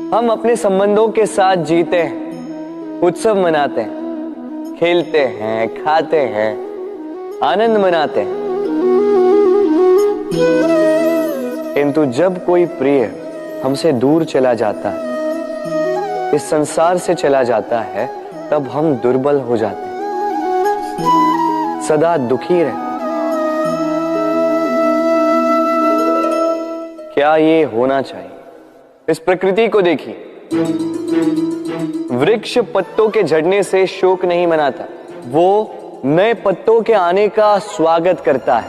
हम अपने संबंधों के साथ जीते हैं, उत्सव मनाते हैं, खेलते हैं, खाते हैं, आनंद मनाते हैं। किंतु जब कोई प्रिय हमसे दूर चला जाता है, इस संसार से चला जाता है, तब हम दुर्बल हो जाते हैं, सदा दुखी रहते हैं। क्या ये होना चाहिए? इस प्रकृति को देखिए, वृक्ष पत्तों के झड़ने से शोक नहीं मनाता, वो नए पत्तों के आने का स्वागत करता है।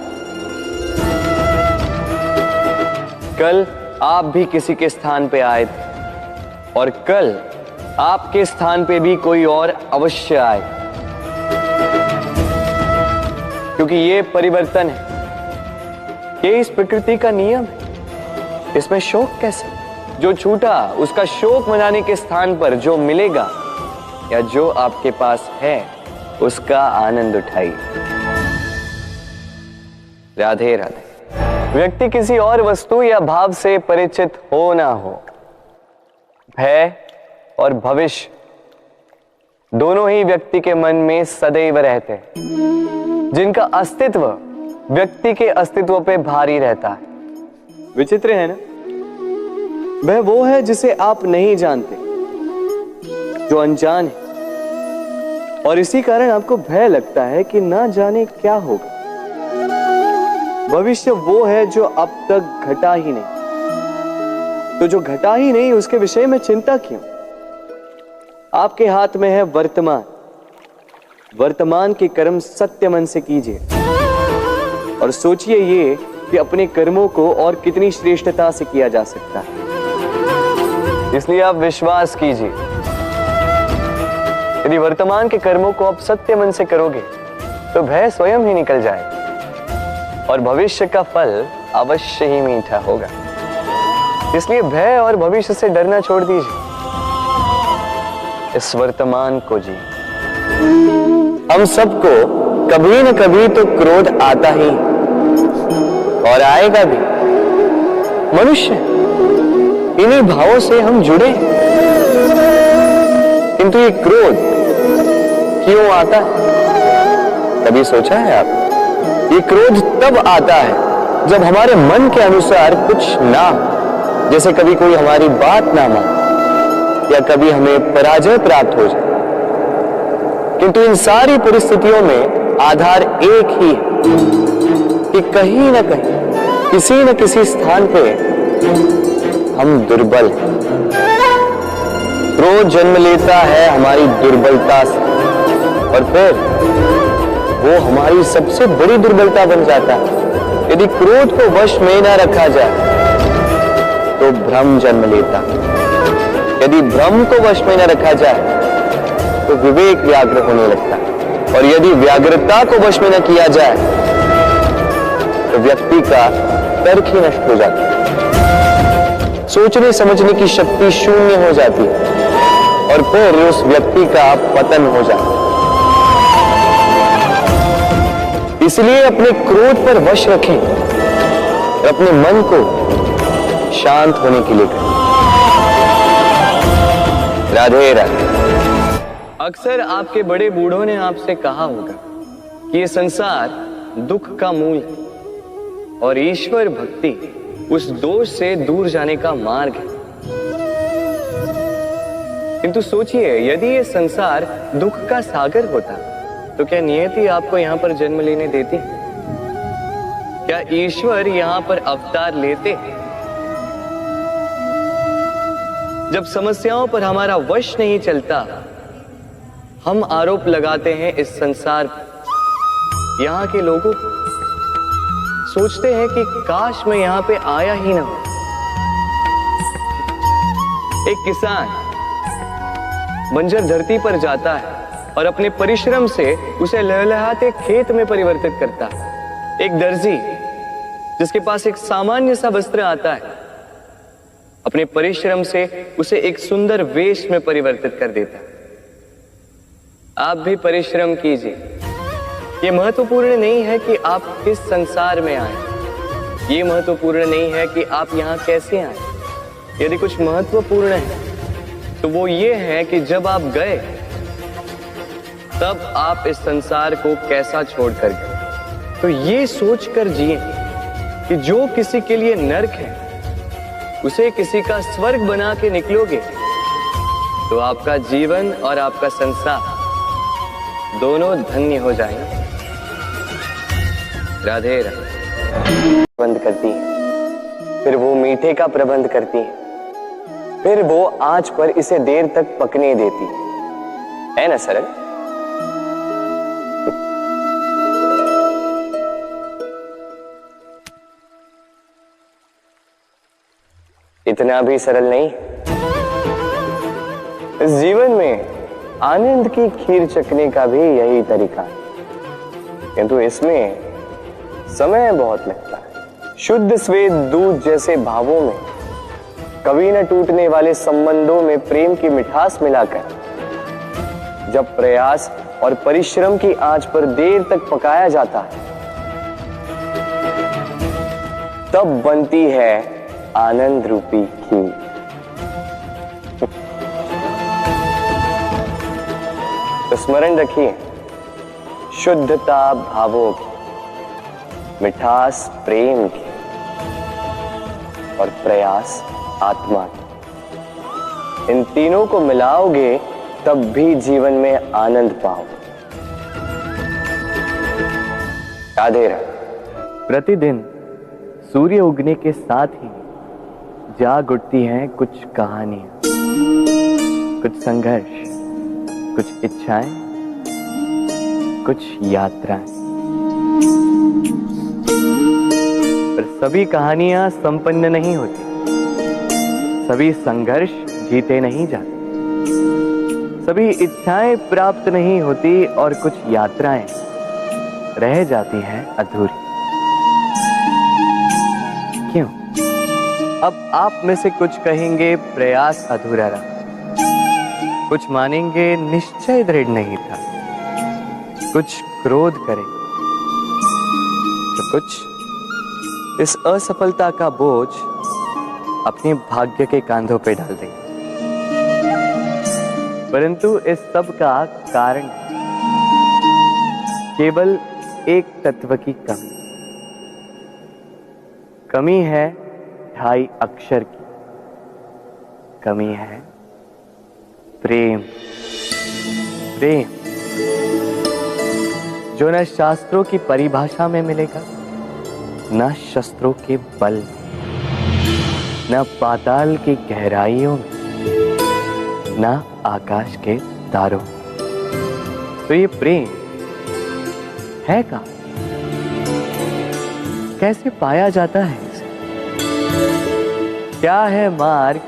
कल आप भी किसी के स्थान पे आए थे और कल आपके स्थान पे भी कोई और अवश्य आए, क्योंकि ये परिवर्तन है, ये इस प्रकृति का नियम है। इसमें शोक कैसे? जो छूटा उसका शोक मनाने के स्थान पर जो मिलेगा या जो आपके पास है उसका आनंद उठाइए। राधे राधे। व्यक्ति किसी और वस्तु या भाव से परिचित हो ना हो, भय और भविष्य दोनों ही व्यक्ति के मन में सदैव रहते हैं, जिनका अस्तित्व व्यक्ति के अस्तित्व पे भारी रहता है। विचित्र है ना? वह वो है जिसे आप नहीं जानते, जो अनजान है, और इसी कारण आपको भय लगता है कि ना जाने क्या होगा। भविष्य वो है जो अब तक घटा ही नहीं, तो जो घटा ही नहीं उसके विषय में चिंता क्यों? आपके हाथ में है वर्तमान। वर्तमान के कर्म सत्य मन से कीजिए और सोचिए ये कि अपने कर्मों को और कितनी श्रेष्ठता से किया जा सकता है। इसलिए आप विश्वास कीजिए, यदि वर्तमान के कर्मों को आप सत्य मन से करोगे तो भय स्वयं ही निकल जाएगा और भविष्य का फल अवश्य ही मीठा होगा। इसलिए भय और भविष्य से डरना छोड़ दीजिए, इस वर्तमान को जी। हम सबको कभी न कभी तो क्रोध आता ही और आएगा भी। मनुष्य इन्हीं भावों से हम जुड़े, किंतु ये क्रोध क्यों आता है? कभी सोचा है आप? ये क्रोध तब आता है जब हमारे मन के अनुसार कुछ ना हो, जैसे कभी कोई हमारी बात ना माने या कभी हमें पराजय प्राप्त हो जाए। किंतु इन सारी परिस्थितियों में आधार एक ही है कि कहीं ना कहीं किसी न किसी स्थान पे हम दुर्बल हैं। क्रोध जन्म लेता है हमारी दुर्बलता से और फिर वो हमारी सबसे बड़ी दुर्बलता बन जाता है। यदि क्रोध को वश में ना रखा जाए तो भ्रम जन्म लेता है। यदि भ्रम को वश में न रखा जाए तो विवेक व्याग्र होने लगता है और यदि व्याग्रता को वश में न किया जाए तो व्यक्ति का तर्क ही नष्ट हो जाता है। सोचने समझने की शक्ति शून्य हो जाती है और फिर उस व्यक्ति का पतन हो जाता है। इसलिए अपने क्रोध पर वश रखें और अपने मन को शांत होने के लिए करें। राधे राधे। अक्सर आपके बड़े बूढ़ों ने आपसे कहा होगा कि ये संसार दुख का मूल है और ईश्वर भक्ति उस दोष से दूर जाने का मार्ग है। किंतु सोचिए, यदि ये संसार दुख का सागर होता तो क्या नियति आपको यहां पर जन्म लेने देती? क्या ईश्वर यहां पर अवतार लेते? जब समस्याओं पर हमारा वश नहीं चलता, हम आरोप लगाते हैं इस संसार पर, यहाँ के लोगों को। सोचते हैं कि काश मैं यहां पे आया ही ना हो। एक किसान बंजर धरती पर जाता है और अपने परिश्रम से उसे लहलहाते खेत में परिवर्तित करता है। एक दर्जी जिसके पास एक सामान्य सा वस्त्र आता है, अपने परिश्रम से उसे एक सुंदर वेश में परिवर्तित कर देता है। आप भी परिश्रम कीजिए। ये महत्वपूर्ण नहीं है कि आप किस संसार में आए, ये महत्वपूर्ण नहीं है कि आप यहाँ कैसे आए। यदि कुछ महत्वपूर्ण है तो वो ये है कि जब आप गए तब आप इस संसार को कैसा छोड़कर गए। तो ये सोचकर जिए कि जो किसी के लिए नरक है उसे किसी का स्वर्ग बना के निकलोगे तो आपका जीवन और आपका संसार दोनों धन्य हो जाएंगे। राधे राधे। प्रबंध करती है, फिर वो मीठे का प्रबंध करती है, फिर वो आंच पर इसे देर तक पकने देती है ना सरल? इतना भी सरल नहीं। इस जीवन में आनंद की खीर चखने का भी यही तरीका है, किंतु इसमें समय बहुत लगता है। शुद्ध श्वेत दूध जैसे भावों में, कभी न टूटने वाले संबंधों में प्रेम की मिठास मिलाकर जब प्रयास और परिश्रम की आंच पर देर तक पकाया जाता है तब बनती है आनंद रूपी खीर। तो स्मरण रखिए, शुद्धता भावों की, मिठास प्रेम की और प्रयास आत्मा की, इन तीनों को मिलाओगे तब भी जीवन में आनंद पाओगे। राधे राधे। प्रतिदिन सूर्य उगने के साथ ही जाग उठती हैं कुछ कहानियां, कुछ संघर्ष, कुछ इच्छाएं, कुछ यात्राएं। पर सभी कहानियां संपन्न नहीं होती, सभी संघर्ष जीते नहीं जाते, सभी इच्छाएं प्राप्त नहीं होती और कुछ यात्राएं रह जाती हैं अधूरी। क्यों? अब आप में से कुछ कहेंगे प्रयास अधूरा रहा, कुछ मानेंगे निश्चय दृढ़ नहीं था, कुछ क्रोध करेंगे, तो कुछ इस असफलता का बोझ अपने भाग्य के कांधों पे डाल देंगे। परंतु इस सब का कारण केवल एक तत्व की कमी है 2.5 अक्षर की। कमी है प्रेम। प्रेम जो न शास्त्रों की परिभाषा में मिलेगा, न शस्त्रों के बल, न पाताल की गहराइयों में, न आकाश के तारों। तो ये प्रेम है कहाँ? कैसे पाया जाता है इसे? क्या है मार्ग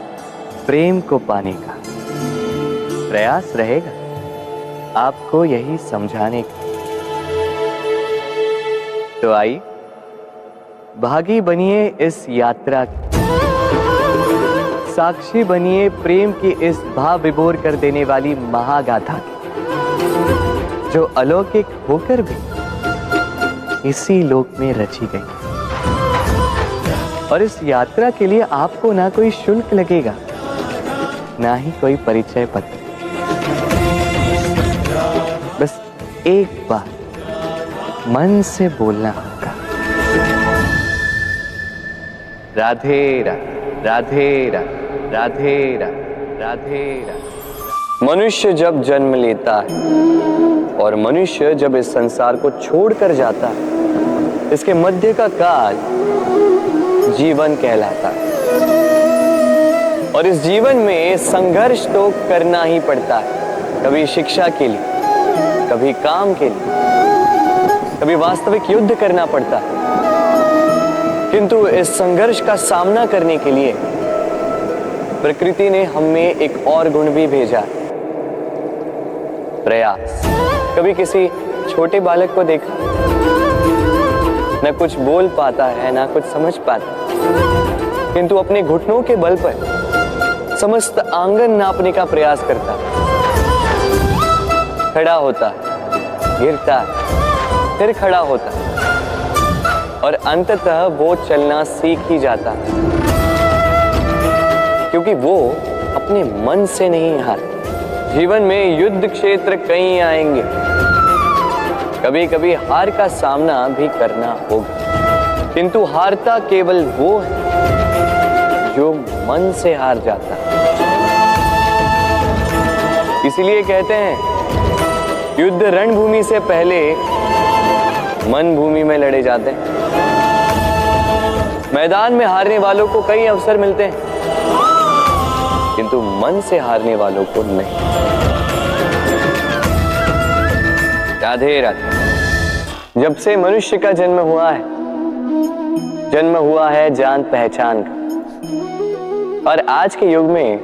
प्रेम को पाने का? प्रयास रहेगा आपको यही समझाने का। तो आई भागी बनिए इस यात्रा की, साक्षी बनिए प्रेम की इस भाव विभोर कर देने वाली महागाथा की, जो अलौकिक होकर भी इसी लोक में रची गई। और इस यात्रा के लिए आपको ना कोई शुल्क लगेगा, ना ही कोई परिचय पत्र। बस एक बार मन से बोलना होगा, राधे राधे राधे राधे राधे राधे राधे राधे। मनुष्य जब जन्म लेता है और मनुष्य जब इस संसार को छोड़कर जाता है, इसके मध्य का काल जीवन कहलाता है। और इस जीवन में संघर्ष तो करना ही पड़ता है, कभी शिक्षा के लिए, कभी काम के लिए, कभी वास्तविक युद्ध करना पड़ता है। किंतु इस संघर्ष का सामना करने के लिए प्रकृति ने हमें एक और गुण भी भेजा, प्रयास। कभी किसी छोटे बालक को देखा, न कुछ बोल पाता है, ना कुछ समझ पाता, किंतु अपने घुटनों के बल पर समस्त आंगन नापने का प्रयास करता, खड़ा होता, गिरता, फिर खड़ा होता, और अंततः वो चलना सीख ही जाता, क्योंकि वो अपने मन से नहीं हार। जीवन में युद्ध क्षेत्र कई आएंगे, कभी कभी हार का सामना भी करना होगा, किंतु हारता केवल वो है जो मन से हार जाता है। इसलिए कहते हैं युद्ध रणभूमि से पहले मन भूमि में लड़े जाते हैं। मैदान में हारने वालों को कई अवसर मिलते हैं, किंतु मन से हारने वालों को नहीं। राधे राधे। जब से मनुष्य का जन्म हुआ है जान पहचान का। और आज के युग में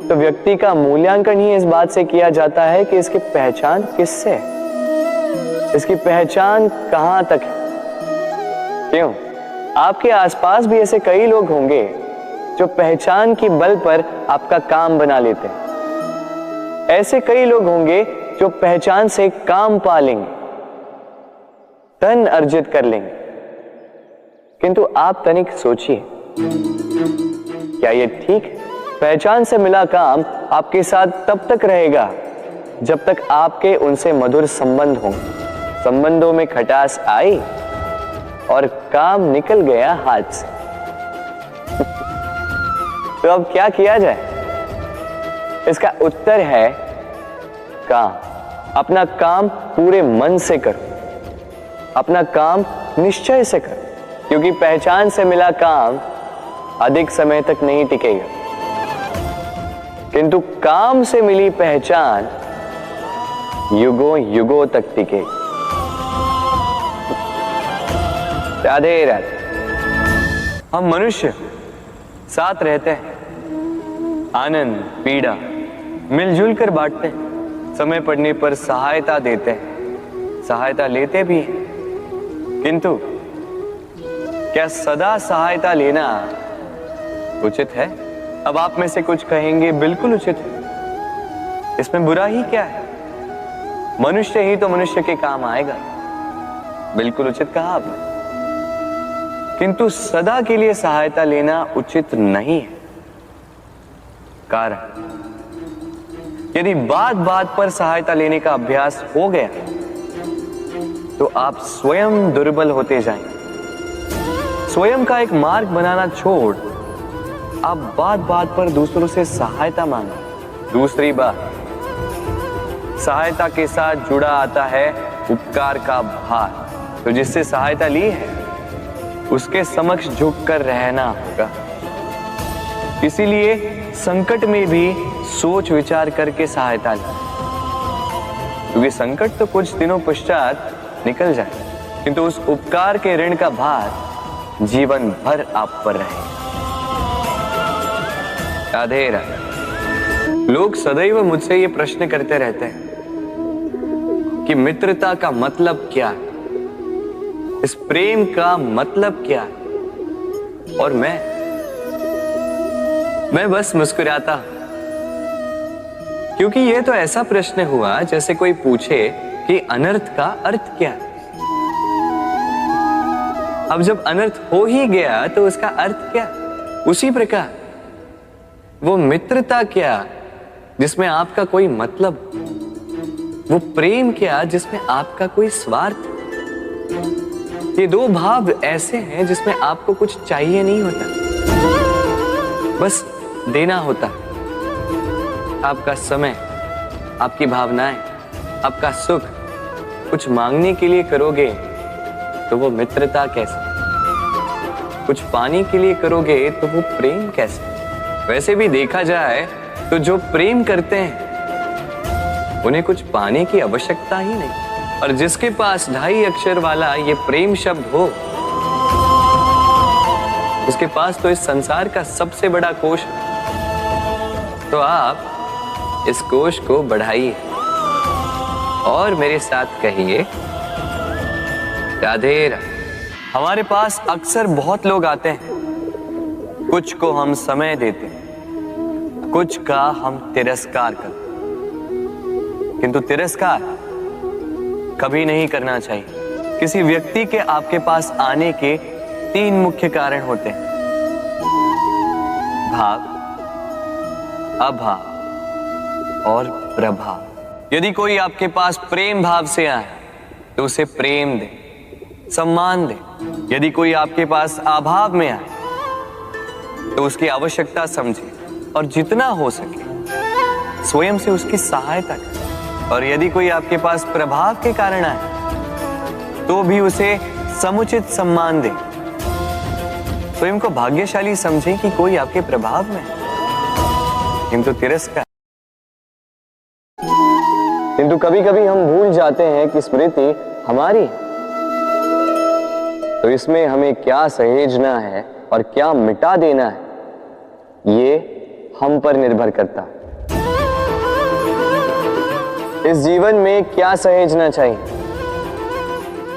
तो व्यक्ति का मूल्यांकन ही इस बात से किया जाता है कि इसकी पहचान किससे है, इसकी पहचान कहां तक है। क्यों? आपके आसपास भी ऐसे कई लोग होंगे जो पहचान की बल पर आपका काम बना लेते हैं। ऐसे कई लोग होंगे जो पहचान से काम पा लेंगे, धन अर्जित कर लेंगे, किंतु आप तनिक सोचिए, क्या ये ठीक है? पहचान से मिला काम आपके साथ तब तक रहेगा जब तक आपके उनसे मधुर संबंध हों। संबंधों में खटास आई और काम निकल गया हाथ से। तो अब क्या किया जाए? इसका उत्तर है काम। अपना काम पूरे मन से करो, अपना काम निश्चय से करो, क्योंकि पहचान से मिला काम अधिक समय तक नहीं टिकेगा, किंतु काम से मिली पहचान युगों युगों तक टिकेगी। राधे राधे। हम मनुष्य साथ रहते हैं, आनंद पीड़ा मिलजुल कर बांटते हैं, समय पड़ने पर सहायता देते हैं, सहायता लेते भी हैं, किंतु क्या सदा सहायता लेना उचित है? अब आप में से कुछ कहेंगे बिल्कुल उचित है, इसमें बुरा ही क्या है? मनुष्य ही तो मनुष्य के काम आएगा। बिल्कुल उचित कहा आपने, किंतु सदा के लिए सहायता लेना उचित नहीं है। कारण, यदि बात बात पर सहायता लेने का अभ्यास हो गया तो आप स्वयं दुर्बल होते जाएंगे। स्वयं का एक मार्ग बनाना छोड़ आप बात बात पर दूसरों से सहायता मांगो। दूसरी बात, सहायता के साथ जुड़ा आता है उपकार का भार। तो जिससे सहायता ली है उसके समक्ष झुककर रहना होगा। इसीलिए संकट में भी सोच विचार करके सहायता लें, क्योंकि संकट तो कुछ दिनों पश्चात निकल जाए, किंतु उस उपकार के ऋण का भार जीवन भर आप पर रहे। राधे राधे। लोग सदैव मुझसे ये प्रश्न करते रहते हैं कि मित्रता का मतलब क्या है, इस प्रेम का मतलब क्या है, और मैं बस मुस्कुराता, क्योंकि यह तो ऐसा प्रश्न हुआ जैसे कोई पूछे कि अनर्थ का अर्थ क्या है। अब जब अनर्थ हो ही गया तो उसका अर्थ क्या? उसी प्रकार वो मित्रता क्या जिसमें आपका कोई मतलब, वो प्रेम क्या जिसमें आपका कोई स्वार्थ। ये दो भाव ऐसे हैं जिसमें आपको कुछ चाहिए नहीं होता, बस देना होता। आपका समय, आपकी भावनाएं, आपका सुख कुछ मांगने के लिए करोगे तो वो मित्रता कैसे? कुछ पाने के लिए करोगे तो वो प्रेम कैसे? वैसे भी देखा जाए तो जो प्रेम करते हैं उन्हें कुछ पाने की आवश्यकता ही नहीं, और जिसके पास 2.5 अक्षर वाला ये प्रेम शब्द हो उसके पास तो इस संसार का सबसे बड़ा कोश है। तो आप इस कोश को बढ़ाइए और मेरे साथ कहिए राधे राधे। हमारे पास अक्सर बहुत लोग आते हैं, कुछ को हम समय देते हैं, कुछ का हम तिरस्कार करते हैं, किंतु तिरस्कार कभी नहीं करना चाहिए। किसी व्यक्ति के आपके पास आने के 3 मुख्य कारण होते हैं: भाव, अभाव और प्रभाव। यदि कोई आपके पास प्रेम भाव से आए तो उसे प्रेम दे, सम्मान दे। यदि कोई आपके पास अभाव में आए तो उसकी आवश्यकता समझे और जितना हो सके स्वयं से उसकी सहायता करे। और यदि कोई आपके पास प्रभाव के कारण आए तो भी उसे समुचित सम्मान दे। स्वयं को भाग्यशाली समझे कि कोई आपके प्रभाव में है, किंतु तिरस्कार। किंतु कभी कभी हम भूल जाते हैं कि स्मृति हमारी है, तो इसमें हमें क्या सहेजना है और क्या मिटा देना है, ये हम पर निर्भर करता है। इस जीवन में क्या सहेजना चाहिए?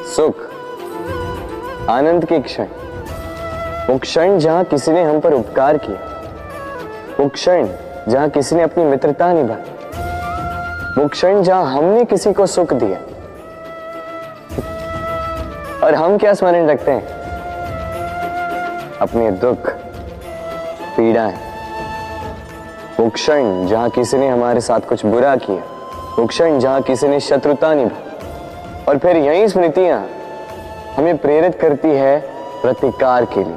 सुख, आनंद के क्षण, वो क्षण जहां किसी ने हम पर उपकार किया, वो क्षण जहां किसी ने अपनी मित्रता निभाई, वो क्षण जहां हमने किसी को सुख दिया। और हम क्या स्मरण रखते हैं? अपने दुख, पीड़ाएं। वो क्षण जहां किसी ने हमारे साथ कुछ बुरा किया, वो क्षण जहां किसी ने शत्रुता निभाई। और फिर यही स्मृतियां हमें प्रेरित करती है प्रतिकार के लिए।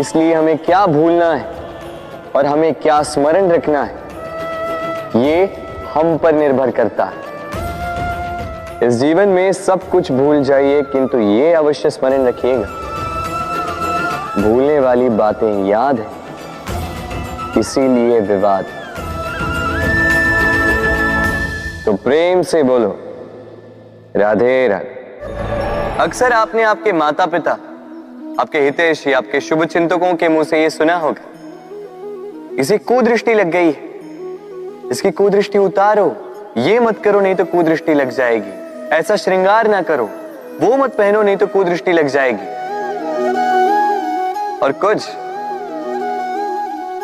इसलिए हमें क्या भूलना है और हमें क्या स्मरण रखना है, ये हम पर निर्भर करता है। इस जीवन में सब कुछ भूल जाइए, किंतु ये अवश्य स्मरण रखिएगा, भूलने वाली बातें याद है, इसीलिए विवाद। तो प्रेम से बोलो राधे राधे। अक्सर आपने आपके माता पिता, आपके हितैषी, आपके शुभ चिंतकों के मुंह से यह सुना होगा, इसे कुदृष्टि लग गई है, इसकी कुदृष्टि उतारो, ये मत करो नहीं तो कुदृष्टि लग जाएगी, ऐसा श्रृंगार ना करो, वो मत पहनो नहीं तो कुदृष्टि लग जाएगी। और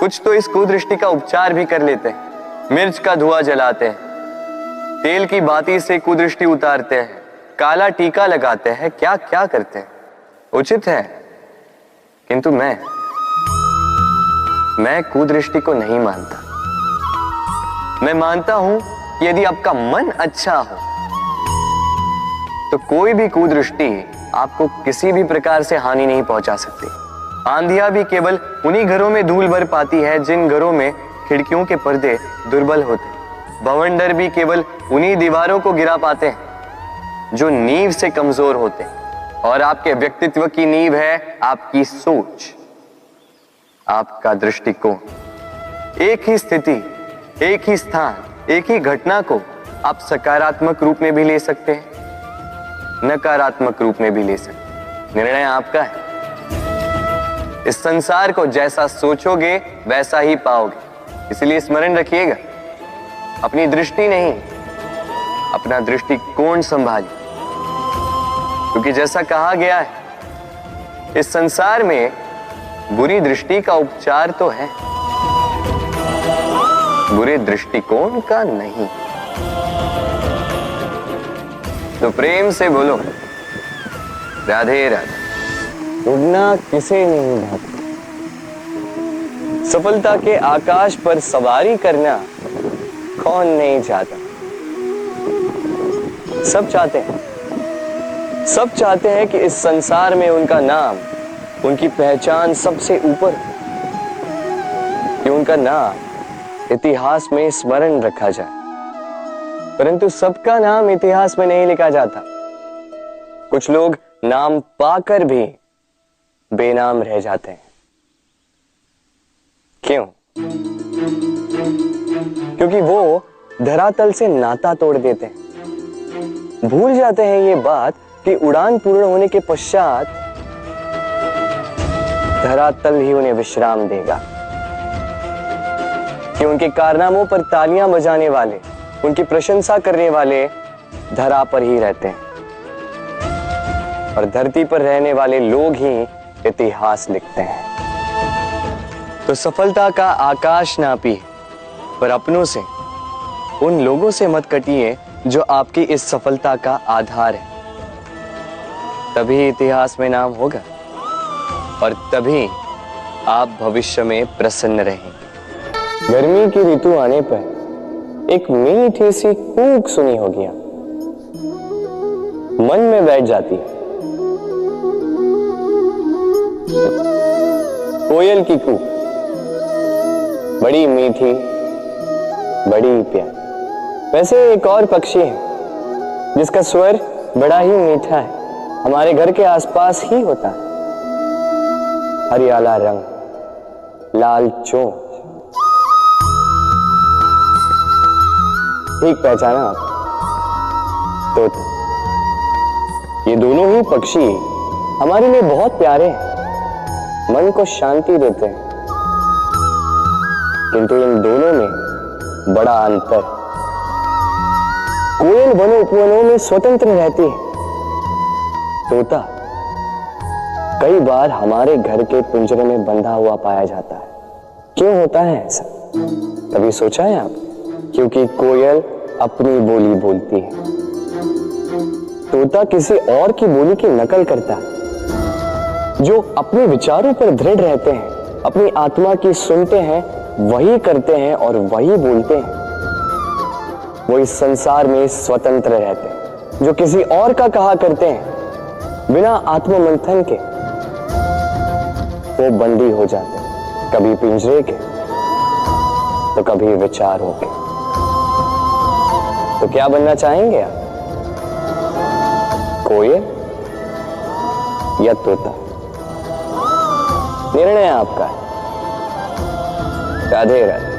कुछ तो इस कुदृष्टि का उपचार भी कर लेते हैं। मिर्च का धुआं जलाते हैं, तेल की बाती से कुदृष्टि उतारते हैं, काला टीका लगाते हैं, क्या क्या करते हैं। उचित है, किंतु मैं कुदृष्टि को नहीं मानता। मैं मानता हूं कि यदि आपका मन अच्छा हो तो कोई भी कुदृष्टि आपको किसी भी प्रकार से हानि नहीं पहुंचा सकती। आंधियां भी केवल उन्हीं घरों में धूल भर पाती है जिन घरों में खिड़कियों के पर्दे दुर्बल होते। बवंडर भी केवल उन्हीं दीवारों को गिरा पाते हैं जो नींव से कमजोर होते। और आपके व्यक्तित्व की नींव है आपकी सोच, आपका दृष्टिकोण। एक ही स्थिति, एक ही स्थान, एक ही घटना को आप सकारात्मक रूप में भी ले सकते हैं, नकारात्मक रूप में भी ले सकते हैं। निर्णय आपका है। इस संसार को जैसा सोचोगे वैसा ही पाओगे। इसलिए स्मरण रखिएगा, अपनी दृष्टि नहीं, अपना दृष्टिकोण संभालिए। क्योंकि जैसा कहा गया है, इस संसार में बुरी दृष्टि का उपचार तो है, बुरे दृष्टिकोण का नहीं। तो प्रेम से बोलो राधे राधे। उड़ना किसे नहीं भाता, सफलता के आकाश पर सवारी करना कौन नहीं चाहता। सब चाहते हैं, सब चाहते हैं कि इस संसार में उनका नाम, उनकी पहचान सबसे ऊपर, कि उनका नाम इतिहास में स्मरण रखा जाए। परंतु सबका नाम इतिहास में नहीं लिखा जाता। कुछ लोग नाम पाकर भी बेनाम रह जाते हैं। क्यों? क्योंकि वो धरातल से नाता तोड़ देते हैं, भूल जाते हैं ये बात कि उड़ान पूर्ण होने के पश्चात धरातल ही उन्हें विश्राम देगा, कि उनके कारनामों पर तालियां बजाने वाले, उनकी प्रशंसा करने वाले धरा पर ही रहते हैं, और धरती पर रहने वाले लोग ही इतिहास लिखते हैं। तो सफलता का आकाश नापी, पर अपनों से, उन लोगों से मत कटिए जो आपकी इस सफलता का आधार है। तभी इतिहास में नाम होगा, और तभी आप भविष्य में प्रसन्न रहेंगे। गर्मी की ऋतु आने पर एक मीठी सी कूक सुनी होगी, आप मन में बैठ जाती है। कोयल की कूक, बड़ी मीठी, बड़ी प्यारी। वैसे एक और पक्षी है जिसका स्वर बड़ा ही मीठा है, हमारे घर के आसपास ही होता है। हरियाला रंग, लाल चोंच। ठीक पहचाना आप, तोता। ये दोनों ही पक्षी हमारे लिए बहुत प्यारे हैं, मन को शांति देते हैं। किंतु इन दोनों में बड़ा अंतर। कोयल वनों उपवनों में स्वतंत्र रहती है, तोता कई बार हमारे घर के पिंजरे में बंधा हुआ पाया जाता है। क्यों होता है ऐसा, कभी सोचा है आप? क्योंकि कोयल अपनी बोली बोलती है, तोता किसी और की बोली की नकल करता है। जो अपने विचारों पर दृढ़ रहते हैं, अपनी आत्मा की सुनते हैं, वही करते हैं और वही बोलते हैं। वो इस संसार में स्वतंत्र रहते हैं। जो किसी और का कहा करते हैं बिना आत्ममंथन के, वो बंदी हो जाते हैं, कभी पिंजरे के तो कभी विचारों के। तो क्या बनना चाहेंगे आप, कोयल या तोता? निर्णय आपका है। राधे राधे।